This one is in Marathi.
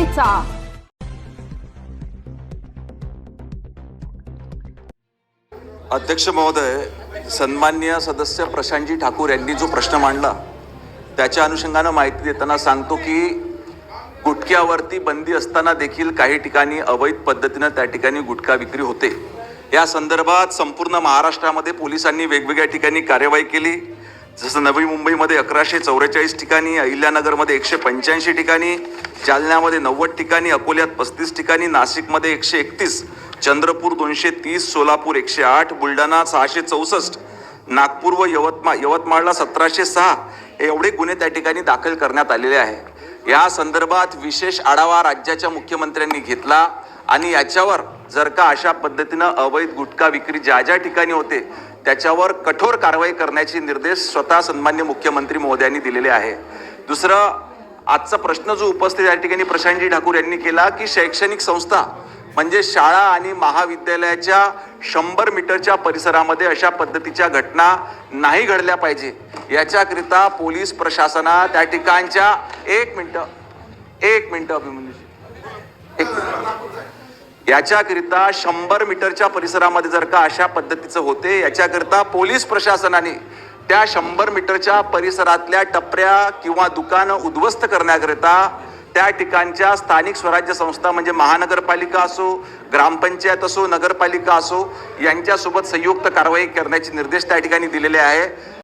करायचा। अध्यक्ष महोदय, सन्माननीय सदस्य प्रशांतजी ठाकूर यांनी जो प्रश्न मांडला त्याच्या अनुषंगानं माहिती देताना सांगतो की गुटख्यावरती बंदी असताना देखील काही ठिकाणी अवैध पद्धतीनं त्या ठिकाणी गुटखा विक्री होते। या संदर्भात संपूर्ण महाराष्ट्रामध्ये पोलिसांनी वेगवेगळ्या ठिकाणी कार्यवाही केली। जसं नवी मुंबईमध्ये 1144 ठिकाणी, अहिल्यानगरमध्ये 185 ठिकाणी, जालन्यामध्ये 90 ठिकाणी, अकोल्यात 35 ठिकाणी, नाशिकमध्ये 131, चंद्रपूर 230, सोलापूर 108, बुलढाणा 664, नागपूर व यवतमाळला 1706 एवढे गुन्हे त्या ठिकाणी दाखल करण्यात आलेले आहे। या संदर्भात विशेष आढावा राज्याच्या मुख्यमंत्र्यांनी घेतला आणि याच्यावर जर का अशा पद्धतीनं अवैध गुटखा विक्री ज्या ज्या ठिकाणी होते त्याच्यावर कठोर कारवाई करण्याचे निर्देश स्वतः सन्माननीय मुख्यमंत्री महोदयांनी दिलेले आहे। दुसरं, आजचा प्रश्न जो उपस्थित या ठिकाणी प्रशांतजी ठाकूर यांनी केला की शैक्षणिक संस्था म्हणजे शाळा आणि महाविद्यालयाच्या 100 मीटरच्या परिसरामध्ये अशा पद्धतीच्या घटना नाही घडल्या पाहिजे याच्याकरिता पोलीस प्रशासना त्या ठिकाणच्या एक मिनिट याच्याकरिता 100 मीटरच्या परिसरामध्ये जर का अशा पद्धतीचं होते याच्याकरिता पोलीस प्रशासनाने त्या 100 मीटरच्या परिसरातल्या टपऱ्या किंवा दुकानं उद्ध्वस्त करण्याकरिता त्या ठिकाणच्या स्थानिक स्वराज्य संस्था म्हणजे महानगरपालिका असो, ग्रामपंचायत असो, नगरपालिका असो यांच्यासोबत संयुक्त कारवाई करण्याचे निर्देश त्या ठिकाणी दिलेले आहे।